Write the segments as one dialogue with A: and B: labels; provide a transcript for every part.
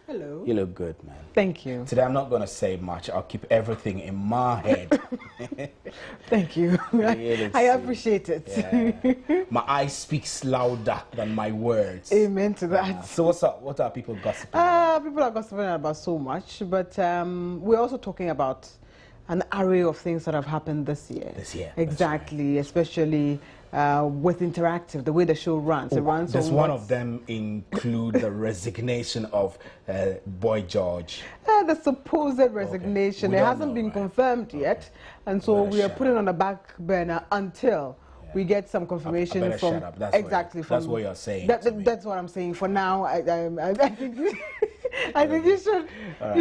A: Hello.
B: You look good, man.
A: Thank you.
B: Today I'm not going to say much. I'll keep everything in my head.
A: Thank you. I appreciate it.
B: Yeah. My eyes speaks louder than my words.
A: Amen to that.
B: So what's up? What are people gossiping about?
A: People are gossiping about so much, but we're also talking about an array of things that have happened this year.
B: This year.
A: Exactly, right. Especially with Interactive, the way the show runs. It runs
B: does one of them include the resignation of Boy George?
A: The supposed resignation.
B: Okay.
A: It hasn't been confirmed yet, and so we are putting on the back burner until we get some confirmation from
B: shut up. That's what you're saying.
A: That's what I'm saying. For now, I think I think you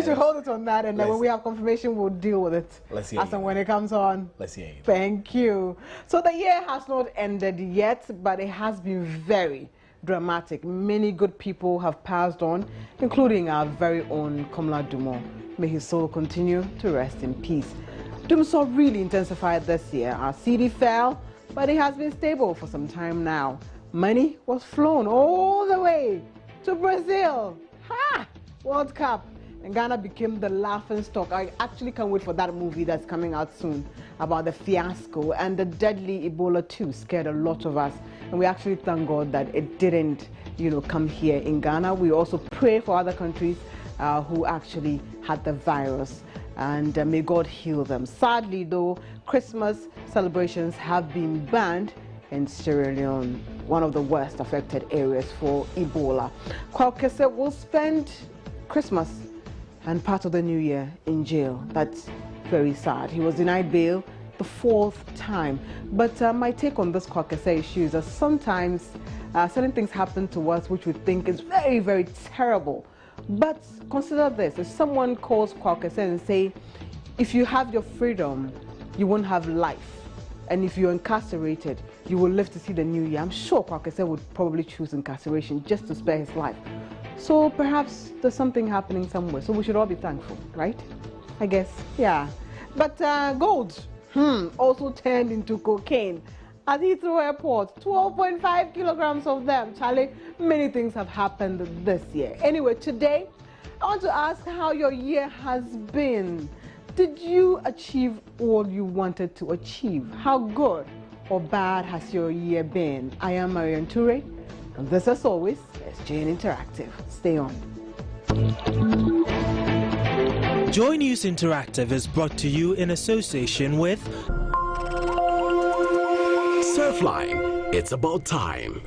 A: should hold it on that, and then when we have confirmation, we'll deal with it.
B: Let's hear
A: as and when it comes on.
B: Let's hear you.
A: Thank you. So the year has not ended yet, but it has been very dramatic. Many good people have passed on, including our very own Komla Dumo. May his soul continue to rest in peace. Dumso really intensified this year. Our CD fell, but it has been stable for some time now. Money was flown all the way to Brazil. Ha! World Cup. And Ghana became the laughing stock. I actually can't wait for that movie that's coming out soon about the fiasco. And the deadly Ebola too scared a lot of us. And we actually thank God that it didn't, come here in Ghana. We also pray for other countries who actually had the virus. And may God heal them. Sadly, though, Christmas celebrations have been banned in Sierra Leone, one of the worst affected areas for Ebola. Kwakese will spend Christmas and part of the New Year in jail. That's very sad. He was denied bail the 4th time. But my take on this Kwakese issue is that sometimes certain things happen to us which we think is very, very terrible. But consider this, if someone calls Kwakese and say, if you have your freedom, you won't have life. And if you're incarcerated, you will live to see the new year. I'm sure Kwakese would probably choose incarceration just to spare his life. So perhaps there's something happening somewhere. So we should all be thankful, right? I guess, yeah. But gold also turned into cocaine at Heathrow Airport. 12.5 kilograms of them. Charlie, many things have happened this year. Anyway, today, I want to ask how your year has been. Did you achieve all you wanted to achieve? How good or bad has your year been? I am Marian Ture, and this, as always, is JN Interactive. Stay on.
C: Joy News Interactive is brought to you in association with
D: Surfline. It's about time.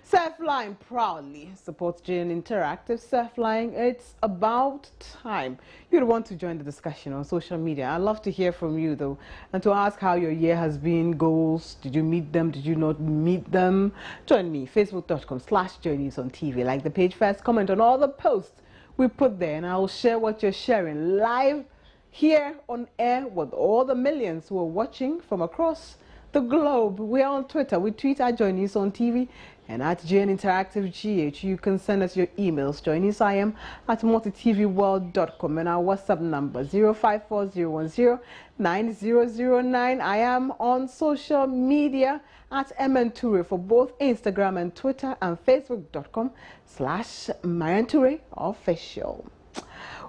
A: Surfline proudly supports JN Interactive. Surfline, it's about time. You'd want to join the discussion on social media. I'd love to hear from you, though, and to ask how your year has been, goals. Did you meet them? Did you not meet them? Join me, facebook.com/joynews on TV. Like the page first, comment on all the posts we put there, and I'll share what you're sharing live here on air with all the millions who are watching from across the globe. We're on Twitter. We tweet at Joy News on TV and at JN Interactive GH. You can send us your emails, joynews.im@multitvworld.com, and our WhatsApp number 0540109009. I am on social media at MNTure for both Instagram and Twitter, and Facebook.com/MarianTure official.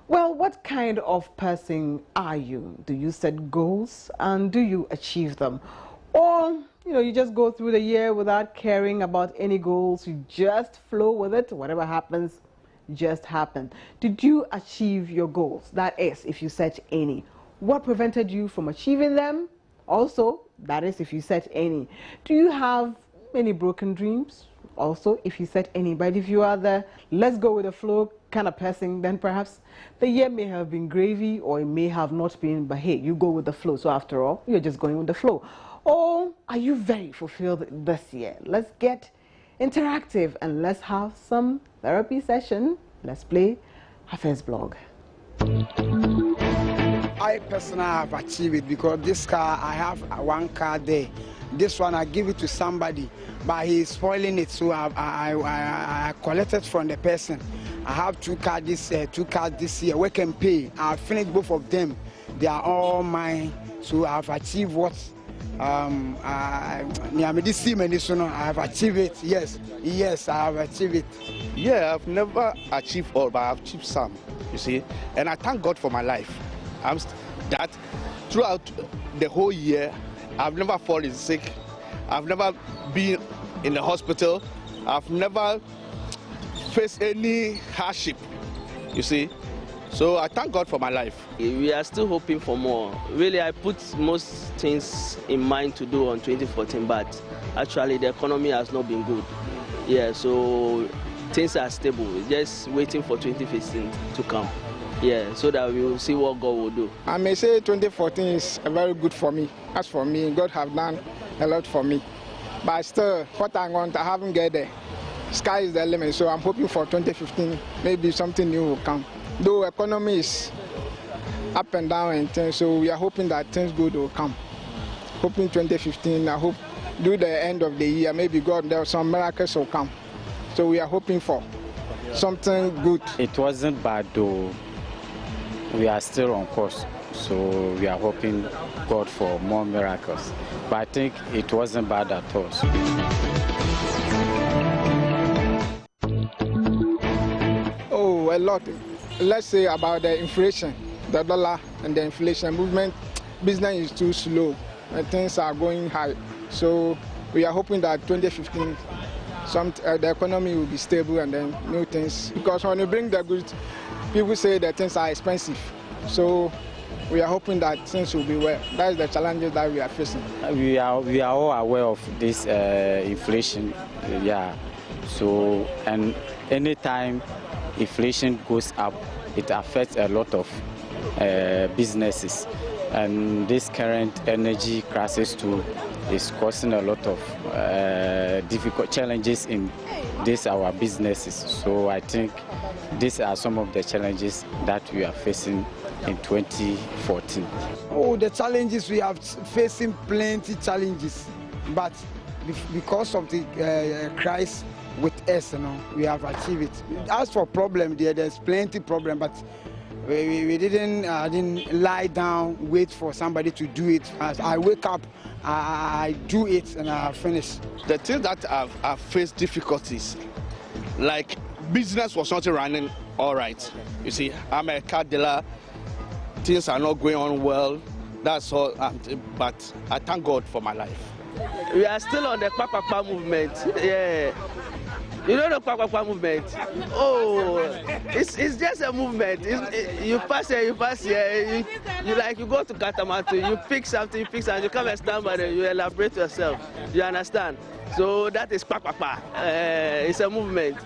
A: Well, what kind of person are you? Do you set goals and do you achieve them? Or, you just go through the year without caring about any goals. You just flow with it. Whatever happens, just happen. Did you achieve your goals? That is, if you set any. What prevented you from achieving them? Also, that is, if you set any. Do you have any broken dreams? Also, if you set any. But if you are the let's go with the flow kind of person, then perhaps the year may have been gravy or it may have not been, but hey, you go with the flow. So after all, you're just going with the flow. Or are you very fulfilled this year? Let's get interactive and let's have some therapy session. Let's play our first blog.
E: I personally have achieved it because this car, I have one car there. This one I give it to somebody, but he's spoiling it, so I collected from the person. I have two cars this year. We can pay. I finished both of them. They are all mine. So I've achieved what I have achieved it. Yes, I have achieved it.
F: Yeah, I've never achieved all, but I've achieved some, you see. And I thank God for my life. That throughout the whole year, I've never fallen sick. I've never been in the hospital. I've never faced any hardship, you see. So I thank God for my life.
G: We are still hoping for more. Really, I put most things in mind to do on 2014, but actually the economy has not been good. Yeah, so things are stable. We're just waiting for 2015 to come. Yeah, so that we will see what God will do.
E: I may say 2014 is very good for me. As for me, God have done a lot for me. But still, what I want, I haven't get there. Sky is the limit, so I'm hoping for 2015, maybe something new will come. Though economy is up and down and things, so we are hoping that things good will come. Hoping 2015, I hope do the end of the year, maybe God, there are some miracles will come. So we are hoping for something good.
H: It wasn't bad though. We are still on course, so we are hoping God for more miracles. But I think it wasn't bad at all.
E: Oh, a lot. Let's say about the inflation, the dollar and the inflation movement, business is too slow and things are going high. So we are hoping that 2015, the economy will be stable and then new things. Because when you bring the goods, people say that things are expensive. So we are hoping that things will be well. That is the challenges that we are facing.
H: We are all aware of this inflation, yeah. So, and anytime inflation goes up, it affects a lot of businesses. And this current energy crisis too is causing a lot of difficult challenges in our businesses. So I think these are some of the challenges that we are facing in 2014.
E: Oh, the challenges we are facing, plenty challenges, but because of the Christ with us, we have achieved it. As for problem, there's plenty problem, but we didn't lie down, wait for somebody to do it. As I wake up, I do it, and I finish.
F: The thing that I've faced difficulties, like business was not running all right. You see, I'm a car dealer. Things are not going on well. That's all. But I thank God for my life.
G: We are still on the Kwakwa movement. Yeah. You know the Kwakwa movement? Oh, it's just a movement. You pass here, you go to Katamatu, you pick something, you come and stand by there, you elaborate yourself. You understand? So that is Kwakwa. It's a movement.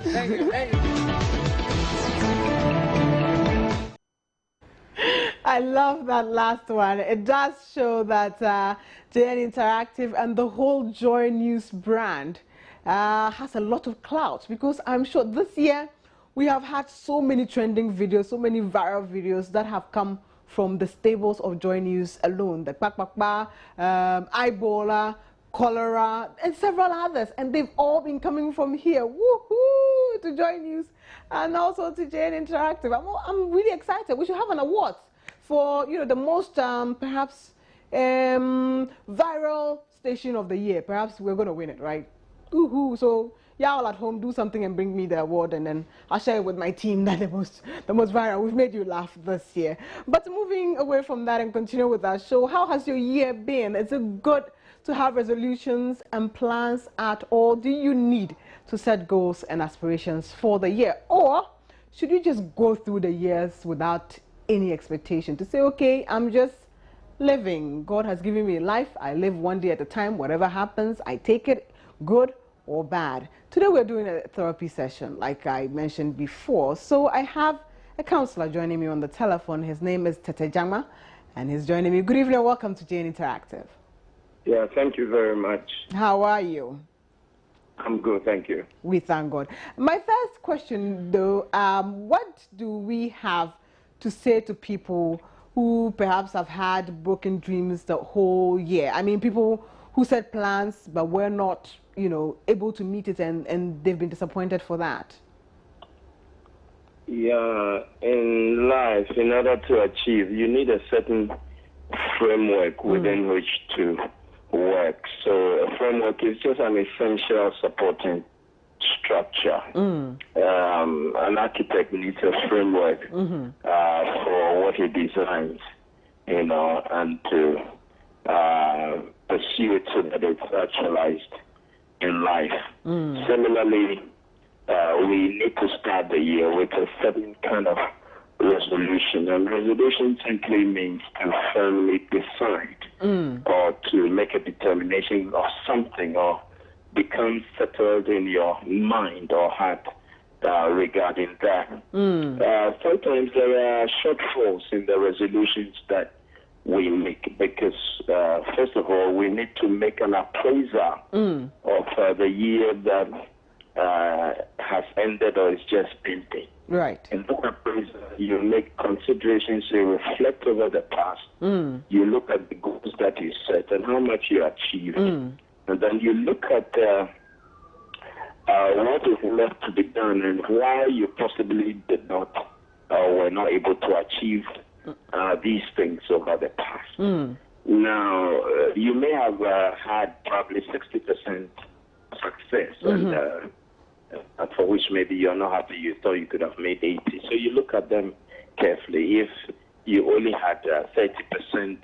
A: I love that last one. It does show that JN Interactive and the whole Joy News brand has a lot of clout, because I'm sure this year we have had so many trending videos, so many viral videos that have come from the stables of Joy News alone. The Kwakwa, Ebola, cholera, and several others. And they've all been coming from here. Woohoo! To Joy News and also to JN Interactive. I'm really excited. We should have an award for, the most perhaps viral station of the year. Perhaps we're going to win it, right? Woohoo! So y'all at home, do something and bring me the award, and then I'll share it with my team that the most viral. We've made you laugh this year. But moving away from that and continue with our show, how has your year been? Is it good to have resolutions and plans at all? Do you need to set goals and aspirations for the year, or should you just go through the years without any expectation to say, okay, I'm just living. God has given me life. I live one day at a time. Whatever happens, I take it, good or bad. Today we're doing a therapy session, like I mentioned before. So I have a counselor joining me on the telephone. His name is Tete Jama, and he's joining me. Good evening and welcome to JN Interactive.
I: Yeah, thank you very much.
A: How are you?
I: I'm good, thank you.
A: We thank God. My first question, though, what do we have to say to people who perhaps have had broken dreams the whole year? I mean, people who set plans but were not, you know, able to meet it, and they've been disappointed for that.
I: Yeah, in life, in order to achieve, you need a certain framework within which to work. So a framework is just an essential supporting structure. An architect needs a framework for what he designs, you know, and to pursue it so that it's actualized in life. Similarly, we need to start the year with a certain kind of resolution. And resolution simply means to firmly decide or to make a determination of something or become settled in your mind or heart regarding that. Sometimes there are shortfalls in the resolutions that we make because, first of all, we need to make an appraisal of the year that has ended or is just ending.
A: Right.
I: In that appraisal, you make considerations, you reflect over the past, you look at the goals that you set and how much you achieved, and then you look at what is left to be done and why you possibly did not or were not able to achieve these things over the past. Now, you may have had probably 60% success, and for which maybe you're not happy, you thought you could have made 80. So you look at them carefully. If you only had 30%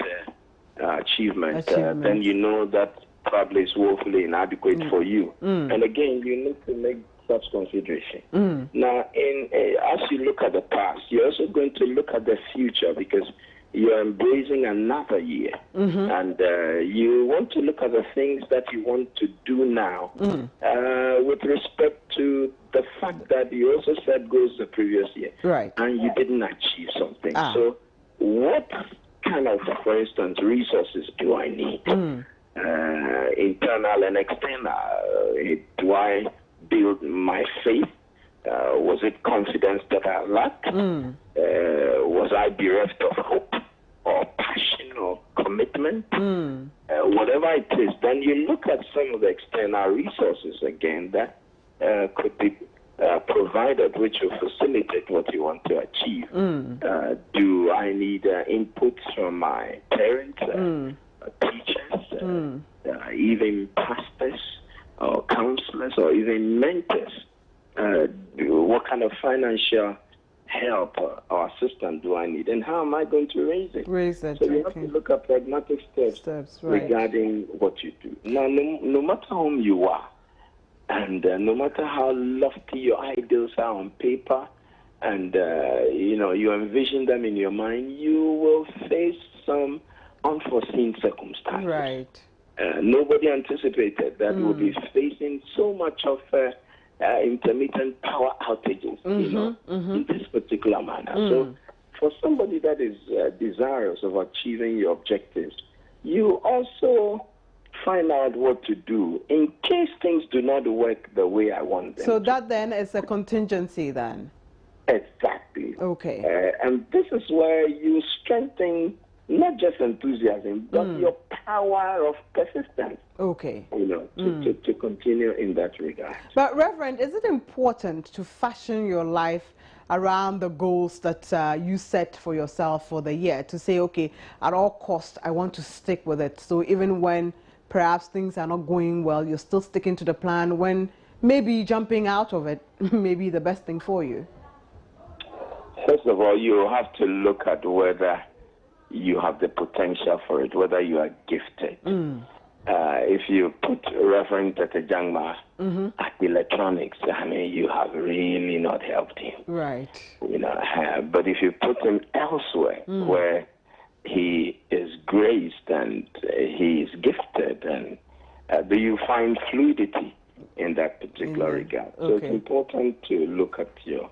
I: achievement, then you know that probably is woefully inadequate for you. And again, you need to make such consideration. Now, as you look at the past, you're also going to look at the future because you're embracing another year. And you want to look at the things that you want to do now with respect to the fact that you also set goals the previous year.
A: Right.
I: And you didn't achieve something. So what kind of, for instance, resources do I need? Internal and external. Do I build my faith? Was it confidence that I lacked? Was I bereft of hope or passion or commitment? Whatever it is, then you look at some of the external resources again that could be provided, which will facilitate what you want to achieve. Do I need inputs from my parents, teachers, even pastors or counselors or even mentors? What kind of financial help or assistance do I need, and how am I going to raise it? So you have to look at pragmatic steps regarding what you do. Now, no matter whom you are, and no matter how lofty your ideals are on paper, and you envision them in your mind, you will face some unforeseen circumstances.
A: Right.
I: Nobody anticipated that we'll be facing so much of intermittent power outages, in this particular manner. So, for somebody that is desirous of achieving your objectives, you also find out what to do in case things do not work the way I want them.
A: So that then is a contingency then.
I: Exactly.
A: Okay.
I: And this is where you strengthen not just enthusiasm, but your power of persistence.
A: Okay.
I: To continue in that regard.
A: But Reverend, is it important to fashion your life around the goals that you set for yourself for the year? To say, okay, at all costs, I want to stick with it. So even when perhaps things are not going well, you're still sticking to the plan, when maybe jumping out of it may be the best thing for you?
I: First of all, you have to look at whether you have the potential for it, whether you are gifted. If you put Reverend Tete Jangma at electronics, I mean, you have really not helped him.
A: Right.
I: But if you put him elsewhere where he is graced and he is gifted, and do you find fluidity in that particular regard? So it's important to look at your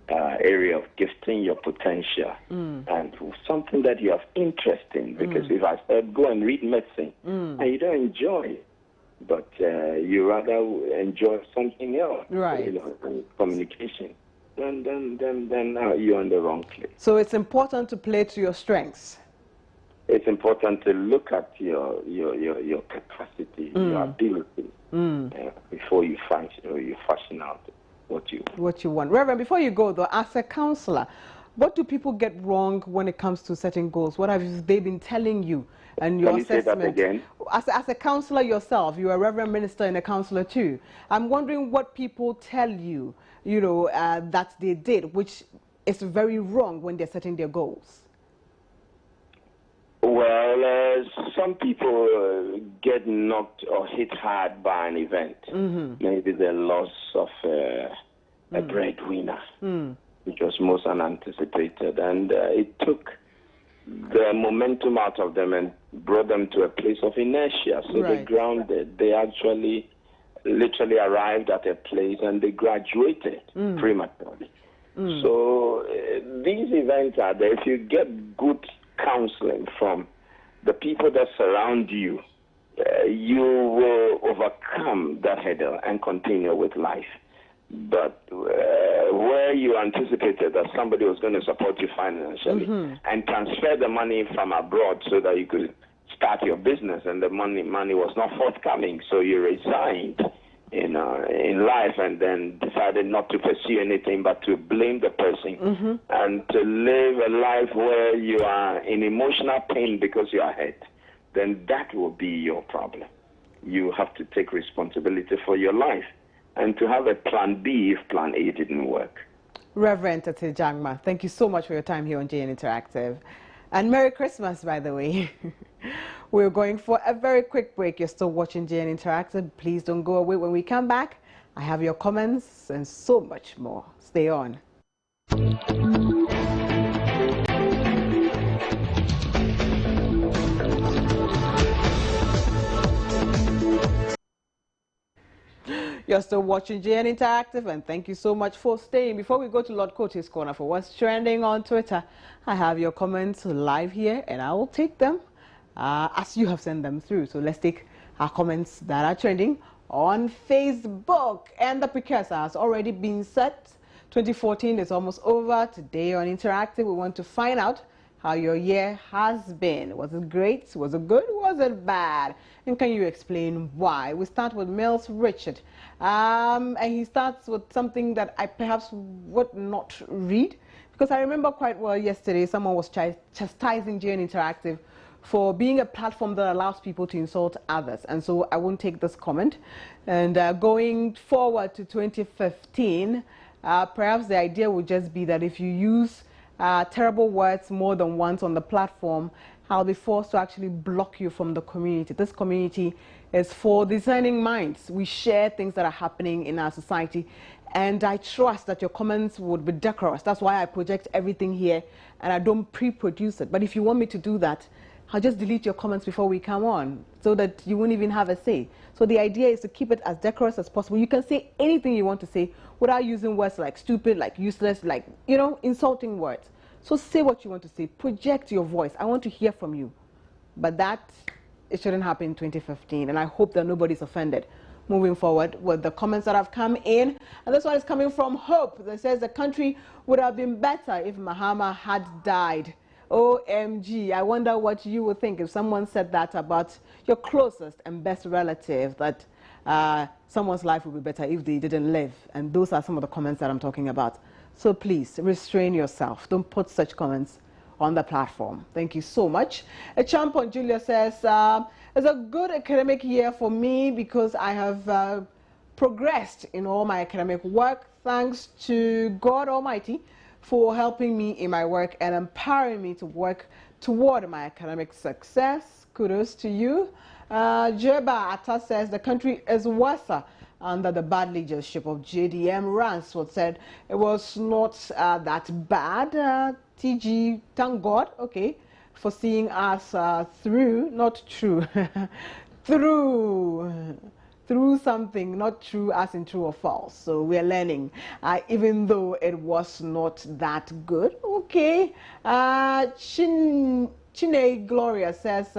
I: area of gifting, your potential, and something that you have interest in. Because if I said, go and read medicine, and you don't enjoy it, but you rather enjoy something else,
A: right?
I: Communication. then you're in the wrong place.
A: So it's important to play to your strengths.
I: It's important to look at your capacity, your ability, before you fashion out what you
A: want. Reverend, before you go though, as a counselor, what do people get wrong when it comes to setting goals? What have they been telling you? And your assessment.
I: Say that again?
A: As a counselor yourself, you're a reverend minister and a counselor too. I'm wondering what people tell you, that they did, which is very wrong when they're setting their goals.
I: Well, some people get knocked or hit hard by an event. Maybe the loss of a breadwinner, which was most unanticipated. And it took the momentum out of them and brought them to a place of inertia. So they grounded. They actually literally arrived at a place and they graduated prematurely. So these events are there. If you get good counseling from the people that surround you, you will overcome that hurdle and continue with life. But where you anticipated that somebody was going to support you financially and transfer the money from abroad so that you could start your business, and the money was not forthcoming, so you resigned in life and then decided not to pursue anything but to blame the person and to live a life where you are in emotional pain because you are hurt, then that will be your problem. You have to take responsibility for your life and to have a plan B if plan A didn't work.
A: Reverend Tate Jangma, thank you so much for your time here on JN Interactive. And Merry Christmas, by the way. We're going for a very quick break. You're still watching JN Interactive. Please don't go away. When we come back, I have your comments and so much more. Stay on. You're still watching JN Interactive, and thank you so much for staying. Before we go to Lord Koti's Corner for what's trending on Twitter, I have your comments live here, and I will take them as you have sent them through. So let's take our comments that are trending on Facebook. And the precursor has already been set. 2014 is almost over. Today on Interactive, we want to find out how your year has been. Was it great? Was it good? Was it bad? And can you explain why? We start with Mills Richard. And he starts with something that I perhaps would not read, because I remember quite well yesterday someone was chastising JN Interactive for being a platform that allows people to insult others. And so I won't take this comment. And going forward to 2015, perhaps the idea would just be that if you use terrible words more than once on the platform, I'll be forced to actually block you from the community. This community is for discerning minds. We share things that are happening in our society, and I trust that your comments would be decorous. That's why I project everything here and I don't pre-produce it. But if you want me to do that, I'll just delete your comments before we come on so that you won't even have a say. So the idea is to keep it as decorous as possible. You can say anything you want to say without using words like stupid, like useless, like, insulting words. So say what you want to say. Project your voice. I want to hear from you. But it shouldn't happen in 2015. And I hope that nobody's offended. Moving forward with the comments that have come in. And this one is coming from Hope that says the country would have been better if Mahama had died. OMG, I wonder what you would think if someone said that about your closest and best relative, that someone's life would be better if they didn't live. And those are some of the comments that I'm talking about. So please restrain yourself. Don't put such comments on the platform. Thank you so much. A champ on Julia says, it's a good academic year for me because I have progressed in all my academic work. Thanks to God Almighty for helping me in my work and empowering me to work toward my academic success. Kudos to you. Jeba Atta says the country is worse under the bad leadership of JDM. Ransford said it was not that bad. TG, thank God, okay, for seeing us through, not true, through something, not true as in true or false. So we're learning, even though it was not that good. Okay. Chine Gloria says,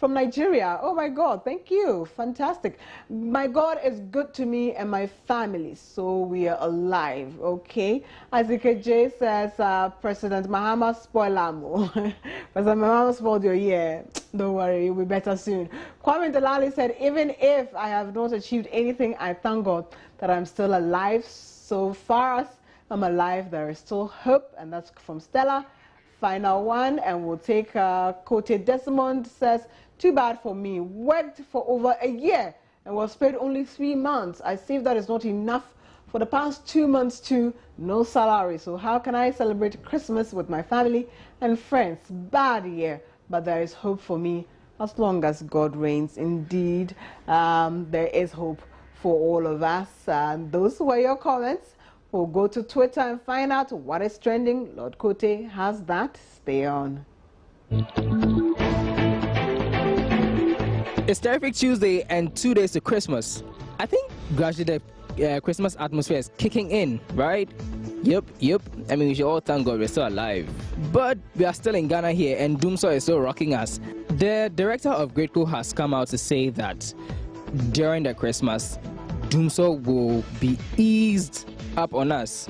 A: from Nigeria. Oh my God, thank you. Fantastic. My God is good to me and my family, so we are alive, okay? Isaac J says, President Mahama spoilamo. President Mahama spoiled your year. Don't worry, you'll be better soon. Kwame Delali said, even if I have not achieved anything, I thank God that I'm still alive. So far as I'm alive, there is still hope, and that's from Stella. Final one, and we'll take Kote Desmond says, too bad for me. Worked for over a year and was paid only 3 months. I see that is not enough for the past 2 months too. No salary. So how can I celebrate Christmas with my family and friends? Bad year, but there is hope for me as long as God reigns. Indeed, there is hope for all of us. Those were your comments. We'll go to Twitter and find out what is trending. Lord Kote has that. Stay on.
J: It's Terrific Tuesday and 2 days to Christmas. I think gradually the Christmas atmosphere is kicking in, right? Yep. I mean, we should all thank God we're still alive. But we are still in Ghana here, and Doomsaw is still rocking us. The director of Greatco has come out to say that during the Christmas, Doomsaw will be eased up on us.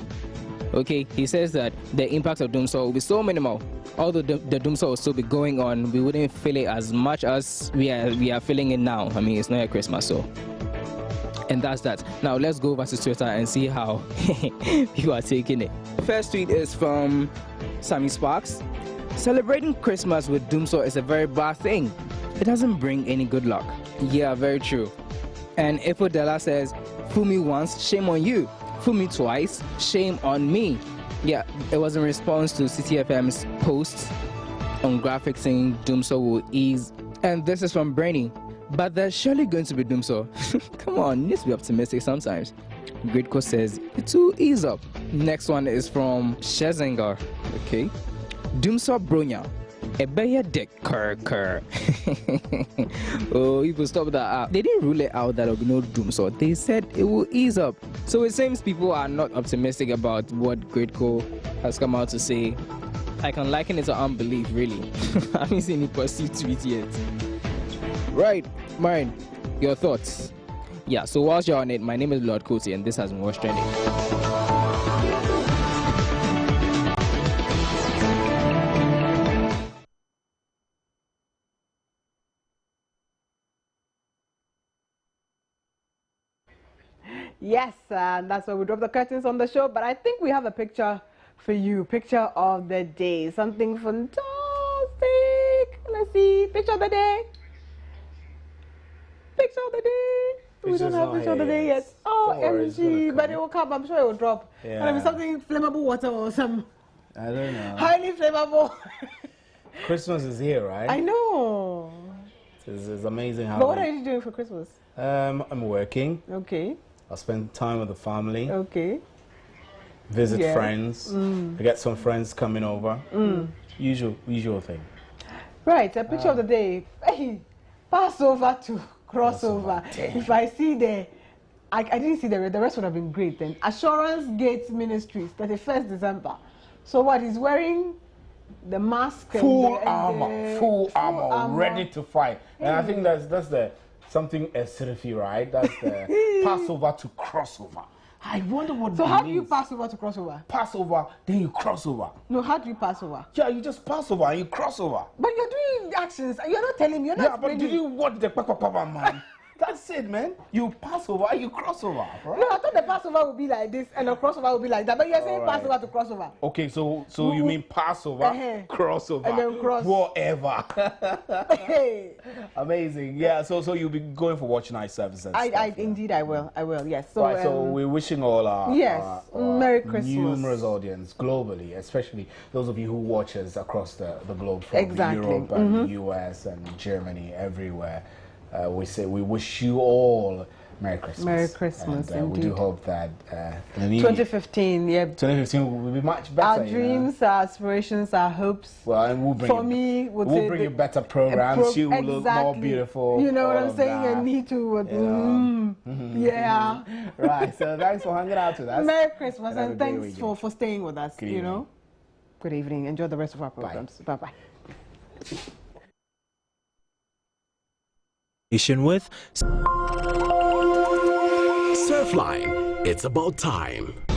J: Okay, he says that the impact of Doomsaw will be so minimal. Although the Doomsaw will still be going on, we wouldn't feel it as much as we are feeling it now. I mean, it's not a Christmas, so. And that's that. Now let's go over to Twitter and see how people are taking it. First tweet is from Sammy Sparks. Celebrating Christmas with Doomsaw is a very bad thing. It doesn't bring any good luck. Yeah, very true. And Ifodella says, fool me once, shame on you. Fool me twice, shame on me. Yeah, it was in response to CTFM's post on graphics saying Doomsaw will ease. And this is from Brainy. But there's surely going to be Doomsaw. Come on, you need to be optimistic sometimes. Greatco says it will ease up. Next one is from Shezengar. Okay. Doomsaw Bronya. Ebeya de Kerr. Oh, you will stop that. They didn't rule it out that there will be no Doomsaw. They said it will ease up. So it seems people are not optimistic about what Greatco has come out to say. I can liken it to unbelief, really. I haven't seen any pursuit tweet yet. Right, Marin, your thoughts? Yeah, so whilst you're on it, my name is Lord Kosi, and this has been What's Trending.
A: Yes, that's why we drop the curtains on the show. But I think we have a picture for you. Picture of the day. Something fantastic. Let's see. Picture of the day. Picture of the day. We don't have picture of the day yet. Oh, MG. But it will come. I'm sure it will drop.
B: Yeah.
A: It'll be something flammable water or some.
B: I don't know.
A: Highly flammable.
B: Christmas is here, right?
A: I know.
B: It's amazing how.
A: But what are you doing for Christmas?
B: I'm working.
A: Okay.
B: I'll spend time with the family.
A: Okay.
B: Visit friends. I get some friends coming over. Usual thing.
A: Right. A picture of the day. Hey, Passover to crossover. If I see I didn't see the rest would have been great then. Assurance Gates Ministries, 31st December. So what, he's wearing the mask,
B: full armor, ready to fight. And I think that's the something Esrifi, right? That's the Passover to crossover. I wonder what.
A: So how do you pass over to crossover?
B: Pass over, then you cross over.
A: No, how do you pass over?
B: Yeah, you just pass over and you cross over.
A: But you're doing actions. You're not telling me. You're not.
B: Yeah, but did you watch the Papa man? That's it, man. You pass over, you cross over. Right?
A: No, I thought the Passover would be like this and the crossover would be like that. But you're saying Passover to crossover.
B: Okay, so you mean Passover, crossover,
A: and then cross.
B: Whatever.
A: Hey.
B: Amazing. Yeah. So you'll be going for watch night services.
A: Indeed I will. Yes. So
B: right. So we're wishing all our
A: Merry Christmas.
B: Numerous audience globally, especially those of you who watch us across the globe from Europe and US and Germany, everywhere. We wish you all Merry Christmas.
A: Merry Christmas,
B: and, we do hope that
A: 2015,
B: 2015 will be much better.
A: Our dreams, our aspirations, our hopes.
B: Well, and we'll bring we'll bring you better programs. You will look more beautiful.
A: You know what I'm saying? And me too. Yeah.
B: Right. So thanks for hanging out with us.
A: Merry Christmas and thanks for staying with us.
B: Good evening.
A: Good evening. Enjoy the rest of our programs. Bye bye.
C: with
D: Surfline, it's about time.